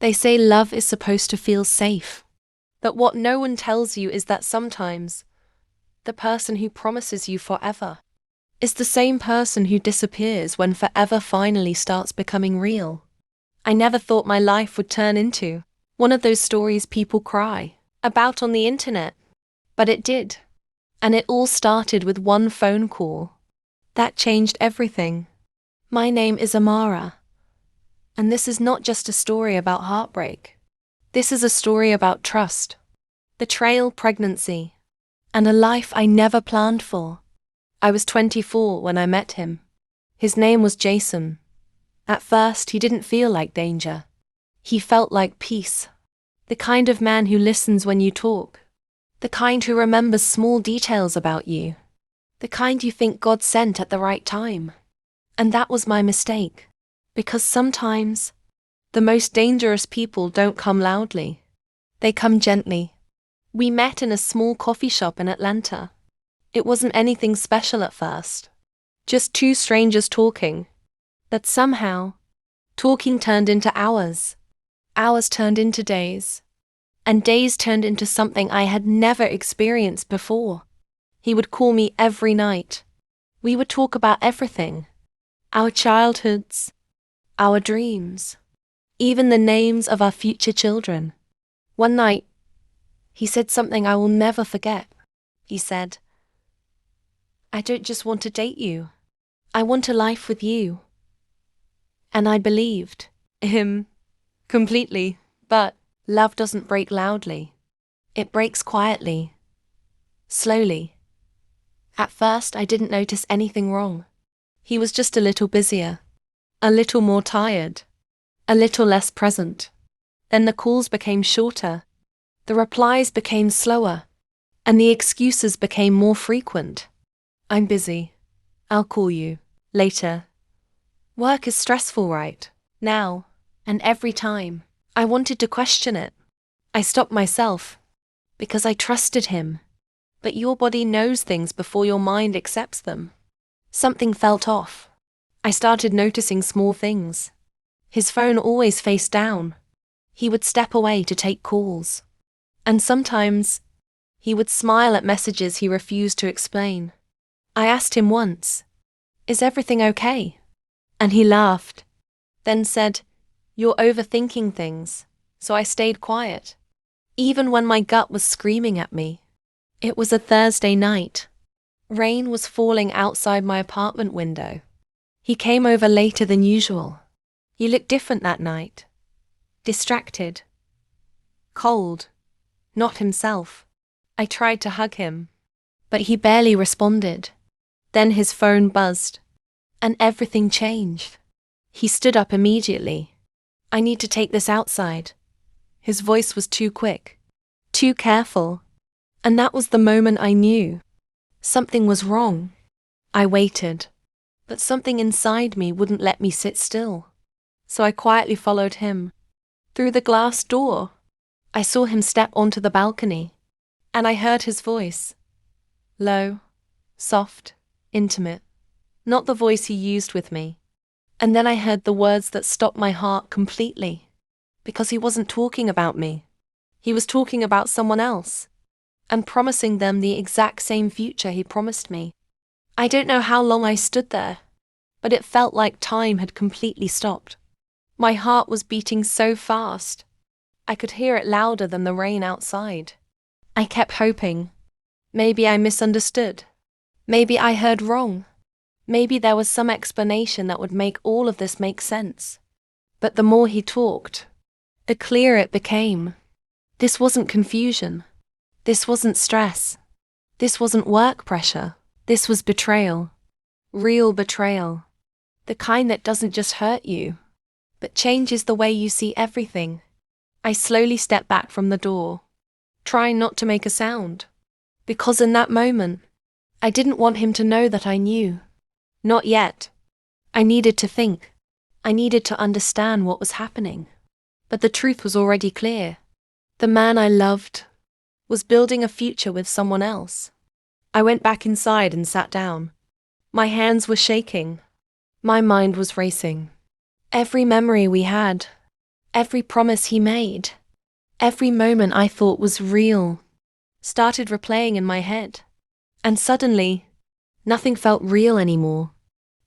They say love is supposed to feel safe. But what no one tells you is that sometimes the person who promises you forever is the same person who disappears when forever finally starts becoming real. I never thought my life would turn into one of those stories people cry about on the internet. But it did. And it all started with one phone call. That changed everything. My name is Amara. And this is not just a story about heartbreak. This is a story about trust, betrayal, pregnancy, and a life I never planned for. I was 24 when I met him. His name was Jason. At first, he didn't feel like danger. He felt like peace. The kind of man who listens when you talk. The kind who remembers small details about you. The kind you think God sent at the right time. And that was my mistake. Because sometimes, the most dangerous people don't come loudly. They come gently. We met in a small coffee shop in Atlanta. It wasn't anything special at first. Just two strangers talking. But somehow, talking turned into hours. Hours turned into days. And days turned into something I had never experienced before. He would call me every night. We would talk about everything. Our childhoods. Our dreams. Even the names of our future children. One night, he said something I will never forget. He said, "I don't just want to date you. I want a life with you." And I believed him completely. But love doesn't break loudly. It breaks quietly. Slowly. At first, I didn't notice anything wrong. He was just a little busier. A little more tired. A little less present. Then the calls became shorter. The replies became slower. And the excuses became more frequent. "I'm busy. I'll call you later." Work is stressful right now, and every time. I wanted to question it. I stopped myself, because I trusted him. But your body knows things before your mind accepts them. Something felt off. I started noticing small things. His phone always faced down. He would step away to take calls. And sometimes, he would smile at messages he refused to explain. I asked him once, "Is everything okay?" And he laughed, then said, "You're overthinking things." So I stayed quiet, even when my gut was screaming at me. It was a Thursday night. Rain was falling outside my apartment window. He came over later than usual. He looked different that night. Distracted. Cold. Not himself. I tried to hug him, but he barely responded. Then his phone buzzed, and everything changed. He stood up immediately. "I need to take this outside." His voice was too quick, too careful, and that was the moment I knew. Something was wrong. I waited, but something inside me wouldn't let me sit still. So I quietly followed him. Through the glass door, I saw him step onto the balcony, and I heard his voice. Low, soft, intimate. Not the voice he used with me. And then I heard the words that stopped my heart completely. Because he wasn't talking about me. He was talking about someone else. And promising them the exact same future he promised me. I don't know how long I stood there, but it felt like time had completely stopped. My heart was beating so fast. I could hear it louder than the rain outside. I kept hoping. Maybe I misunderstood. Maybe I heard wrong. Maybe there was some explanation that would make all of this make sense. But the more he talked, the clearer it became. This wasn't confusion. This wasn't stress. This wasn't work pressure. This was betrayal. Real betrayal. The kind that doesn't just hurt you, but changes the way you see everything. I slowly stepped back from the door, trying not to make a sound. Because in that moment, I didn't want him to know that I knew. Not yet. I needed to think. I needed to understand what was happening. But the truth was already clear. The man I loved was building a future with someone else. I went back inside and sat down. My hands were shaking. My mind was racing. Every memory we had, Every promise he made, every moment I thought was real, started replaying in my head. And suddenly, nothing felt real anymore.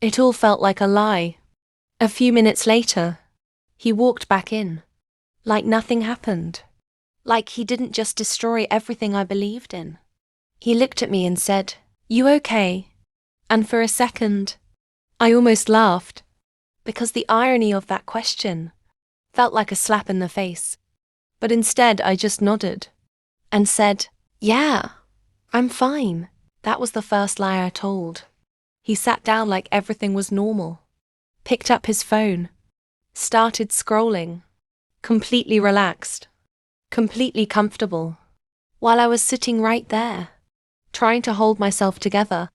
It all felt like a lie. A few minutes later, he walked back in, like nothing happened. Like he didn't just destroy everything I believed in. He looked at me and said, "You okay?" And for a second, I almost laughed, because the irony of that question felt like a slap in the face. But instead I just nodded and said, "Yeah, I'm fine." That was the first lie I told. He sat down like everything was normal, picked up his phone, started scrolling, completely relaxed, completely comfortable, while I was sitting right there, trying to hold myself together.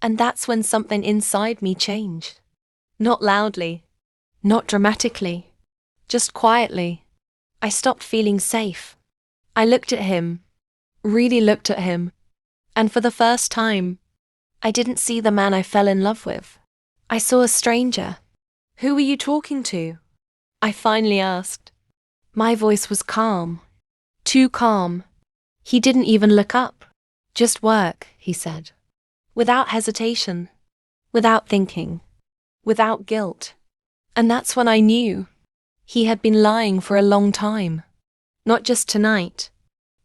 And that's when something inside me changed. Not loudly, not dramatically, just quietly. I stopped feeling safe. I looked at him, really looked at him, and for the first time, I didn't see the man I fell in love with. I saw a stranger. "Who were you talking to?" I finally asked. My voice was calm, too calm. He didn't even look up. "Just work," he said, without hesitation, without thinking, without guilt. And that's when I knew he had been lying for a long time. Not just tonight.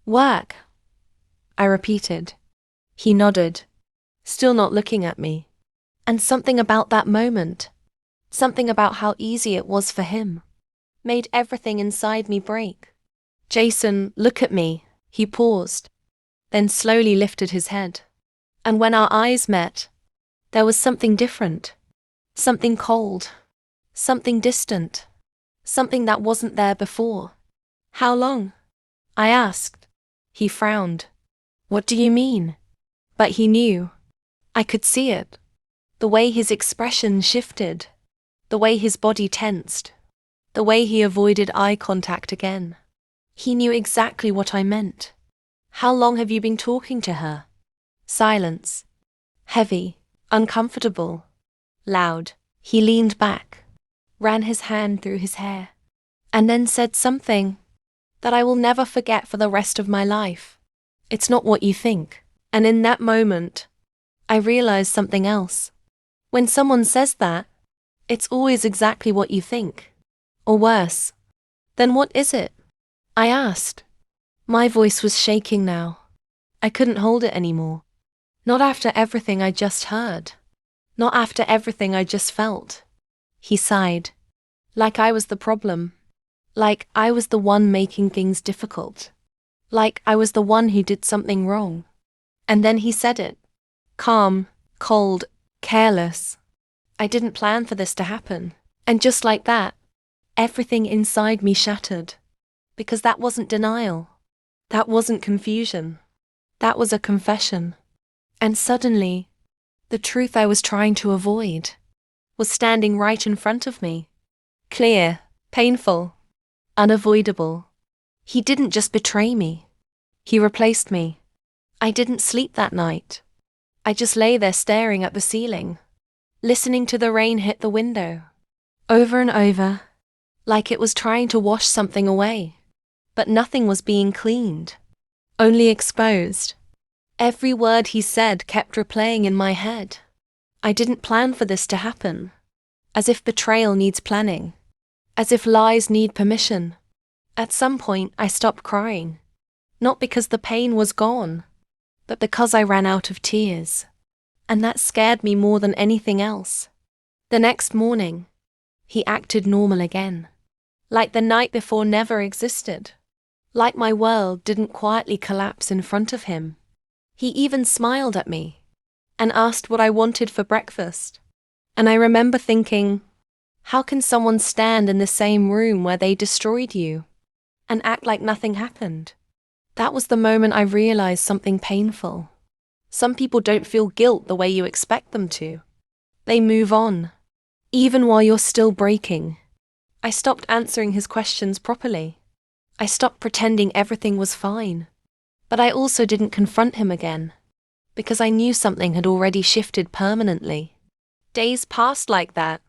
"Work," I repeated. He nodded, still not looking at me. And something about that moment, something about how easy it was for him, made everything inside me break. "Jason, look at me." He paused, then slowly lifted his head. And when our eyes met, there was something different, something cold, something distant, something that wasn't there before. "How long?" I asked. He frowned. "What do you mean?" But he knew. I could see it. The way his expression shifted, the way his body tensed, the way he avoided eye contact again. He knew exactly what I meant. "How long have you been talking to her?" Silence. Heavy, uncomfortable, loud. He leaned back, ran his hand through his hair, and then said something that I will never forget for the rest of my life. "It's not what you think." And in that moment, I realized something else. When someone says that, it's always exactly what you think. Or worse. Then what is it? I asked. My voice was shaking now. I couldn't hold it anymore. Not after everything I just heard. Not after everything I just felt. He sighed. Like I was the problem. Like I was the one making things difficult. Like I was the one who did something wrong. And then he said it. Calm, cold, careless. I didn't plan for this to happen. And just like that, everything inside me shattered. Because that wasn't denial. That wasn't confusion. That was a confession. And suddenly, the truth I was trying to avoid was standing right in front of me. Clear, painful, unavoidable. He didn't just betray me. He replaced me. I didn't sleep that night. I just lay there staring at the ceiling, listening to the rain hit the window, over and over, like it was trying to wash something away. But nothing was being cleaned, only exposed. Every word he said kept replaying in my head. I didn't plan for this to happen. As if betrayal needs planning. As if lies need permission. At some point, I stopped crying. Not because the pain was gone, but because I ran out of tears. And that scared me more than anything else. The next morning, he acted normal again. Like the night before never existed. Like my world didn't quietly collapse in front of him. He even smiled at me and asked what I wanted for breakfast. And I remember thinking, how can someone stand in the same room where they destroyed you and act like nothing happened? That was the moment I realized something painful. Some people don't feel guilt the way you expect them to. They move on, even while you're still breaking. I stopped answering his questions properly. I stopped pretending everything was fine. But I also didn't confront him again, because I knew something had already shifted permanently. Days passed like that.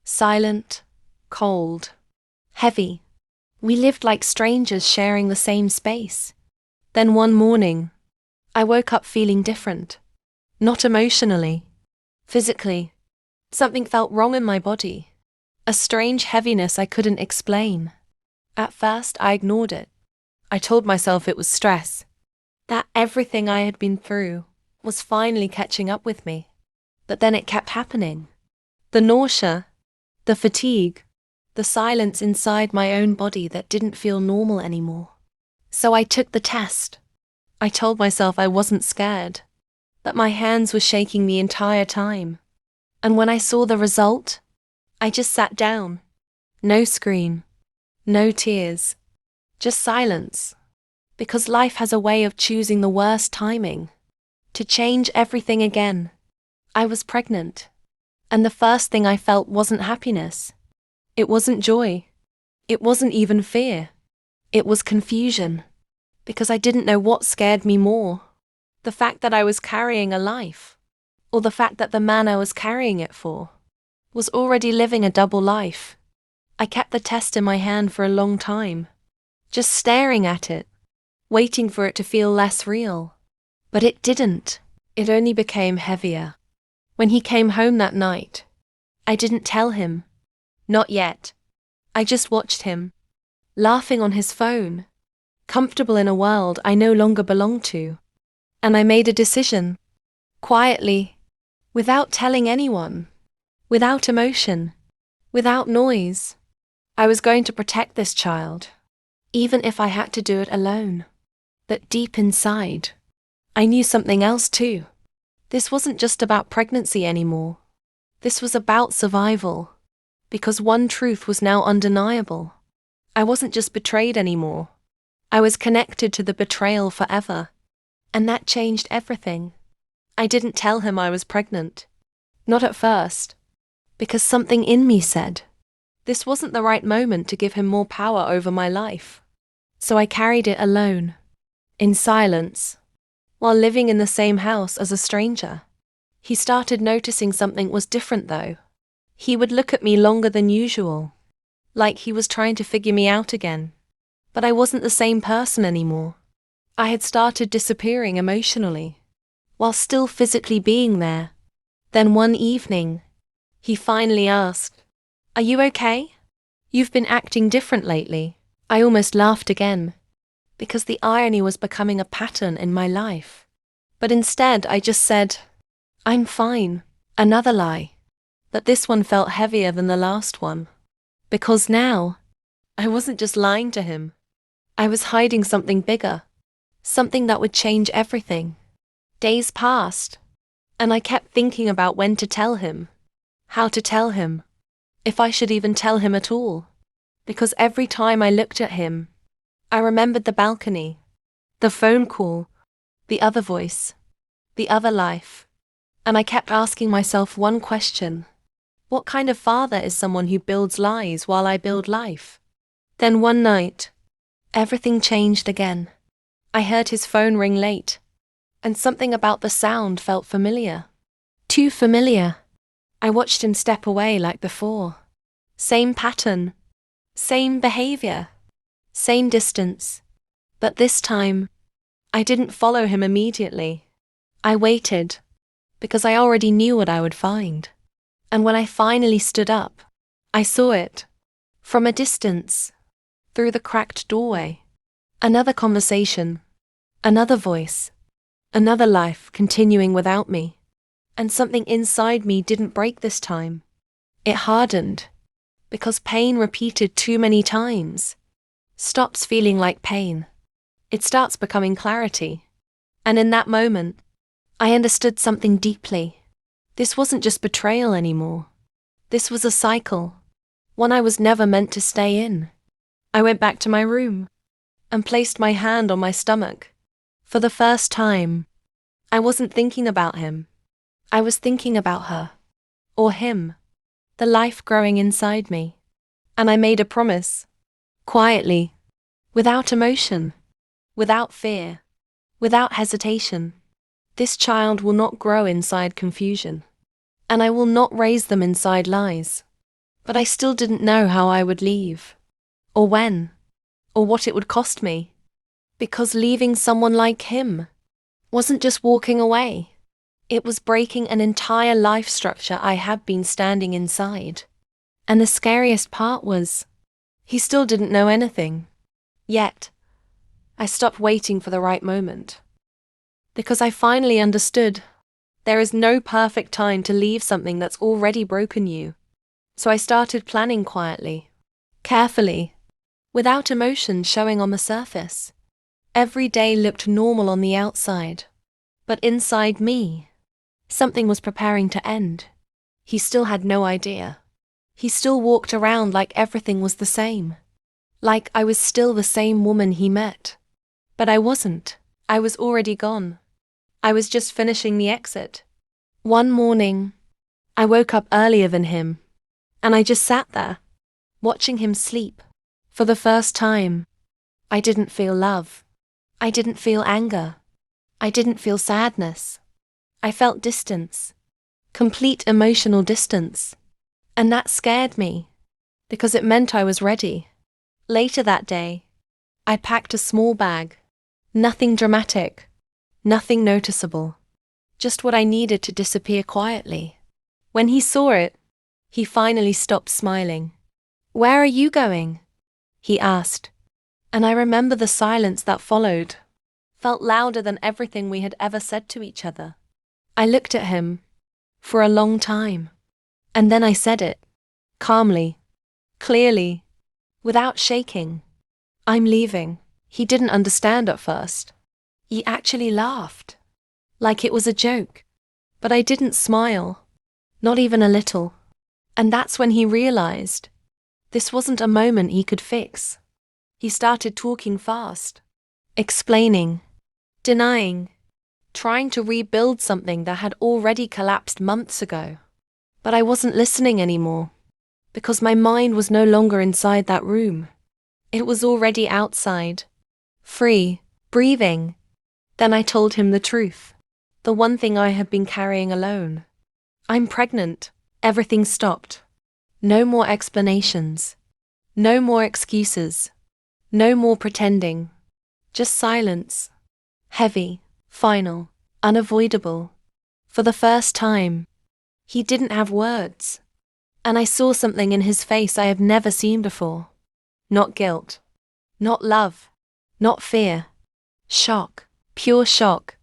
Silent, cold, heavy, We lived like strangers sharing the same space. Then one morning, I woke up feeling different. Not emotionally. Physically. Something felt wrong in my body. A strange heaviness I couldn't explain. At first, I ignored it. I told myself it was stress. That everything I had been through was finally catching up with me. But then it kept happening. The nausea, the fatigue, the silence inside my own body that didn't feel normal anymore. So I took the test. I told myself I wasn't scared, but my hands were shaking the entire time. And when I saw the result, I just sat down. No scream, no tears, just silence. Because life has a way of choosing the worst timing to change everything again. I was pregnant, and the first thing I felt wasn't happiness. It wasn't joy. It wasn't even fear. It was confusion, because I didn't know what scared me more. The fact that I was carrying a life, or the fact that the man I was carrying it for was already living a double life. I kept the test in my hand for a long time, just staring at it, waiting for it to feel less real. But it didn't. It only became heavier. When he came home that night, I didn't tell him. Not yet. I just watched him, laughing on his phone, comfortable in a world I no longer belonged to. And I made a decision, quietly, without telling anyone, without emotion, without noise. I was going to protect this child, even if I had to do it alone. But deep inside, I knew something else too. This wasn't just about pregnancy anymore. This was about survival. Because one truth was now undeniable. I wasn't just betrayed anymore. I was connected to the betrayal forever. And that changed everything. I didn't tell him I was pregnant. Not at first. Because something in me said, this wasn't the right moment to give him more power over my life. So I carried it alone, in silence, while living in the same house as a stranger. He started noticing something was different though. He would look at me longer than usual, like he was trying to figure me out again. But I wasn't the same person anymore. I had started disappearing emotionally, while still physically being there. Then one evening, he finally asked, "Are you okay? You've been acting different lately." I almost laughed again, because the irony was becoming a pattern in my life. But instead I just said, "I'm fine." Another lie. But this one felt heavier than the last one. Because now, I wasn't just lying to him. I was hiding something bigger. Something that would change everything. Days passed, and I kept thinking about when to tell him. How to tell him. If I should even tell him at all. Because every time I looked at him, I remembered the balcony, the phone call, the other voice, the other life. And I kept asking myself one question. What kind of father is someone who builds lies while I build life? Then one night, everything changed again. I heard his phone ring late, and something about the sound felt familiar. Too familiar. I watched him step away like before. Same pattern, same behavior, same distance. But this time, I didn't follow him immediately. I waited, because I already knew what I would find. And when I finally stood up, I saw it. From a distance, through the cracked doorway. Another conversation, another voice, another life continuing without me. And something inside me didn't break this time. It hardened, because pain repeated too many times stops feeling like pain. It starts becoming clarity. And in that moment, I understood something deeply. This wasn't just betrayal anymore. This was a cycle, one I was never meant to stay in. I went back to my room and placed my hand on my stomach. For the first time, I wasn't thinking about him. I was thinking about her, or him, the life growing inside me. And I made a promise, quietly, without emotion, without fear, without hesitation. This child will not grow inside confusion, and I will not raise them inside lies. But I still didn't know how I would leave, or when. or what it would cost me. Because leaving someone like him wasn't just walking away. It was breaking an entire life structure I had been standing inside. And the scariest part was, he still didn't know anything. Yet, I stopped waiting for the right moment. Because I finally understood, there is no perfect time to leave something that's already broken you. So I started planning quietly, carefully, without emotion showing on the surface. Every day looked normal on the outside, but inside me, something was preparing to end. He still had no idea. He still walked around like everything was the same. Like I was still the same woman he met. But I wasn't. I was already gone. I was just finishing the exit. One morning, I woke up earlier than him, and I just sat there, watching him sleep. For the first time, I didn't feel love. I didn't feel anger. I didn't feel sadness. I felt distance. Complete emotional distance. And that scared me, because it meant I was ready. Later that day, I packed a small bag. Nothing dramatic. Nothing noticeable. Just what I needed to disappear quietly. When he saw it, he finally stopped smiling. "Where are you going?" he asked. And I remember the silence that followed. Felt louder than everything we had ever said to each other. I looked at him for a long time. And then I said it, calmly, clearly, without shaking. "I'm leaving." He didn't understand at first. He actually laughed, like it was a joke. But I didn't smile, not even a little. And that's when he realized this wasn't a moment he could fix. He started talking fast, explaining, denying, trying to rebuild something that had already collapsed months ago. But I wasn't listening anymore, because my mind was no longer inside that room. It was already outside, free, breathing. Then I told him the truth, the one thing I had been carrying alone. "I'm pregnant." Everything stopped. No more explanations. No more excuses. No more pretending. Just silence. Heavy, final, unavoidable. For the first time, he didn't have words. And I saw something in his face I have never seen before. Not guilt. Not love. Not fear. Shock. Pure shock.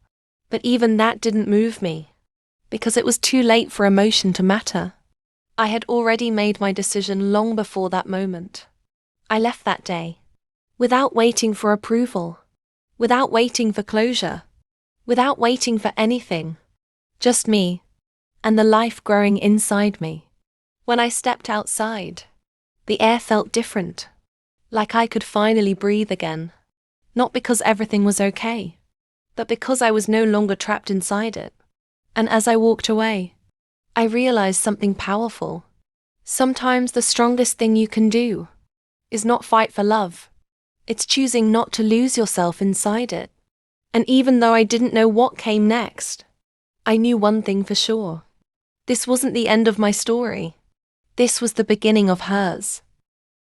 But even that didn't move me, because it was too late for emotion to matter. I had already made my decision long before that moment. I left that day, without waiting for approval, without waiting for closure, without waiting for anything. Just me, and the life growing inside me. When I stepped outside, the air felt different, like I could finally breathe again. Not because everything was okay, but because I was no longer trapped inside it. And as I walked away, I realized something powerful. Sometimes the strongest thing you can do is not fight for love. It's choosing not to lose yourself inside it. And even though I didn't know what came next, I knew one thing for sure. This wasn't the end of my story. This was the beginning of hers.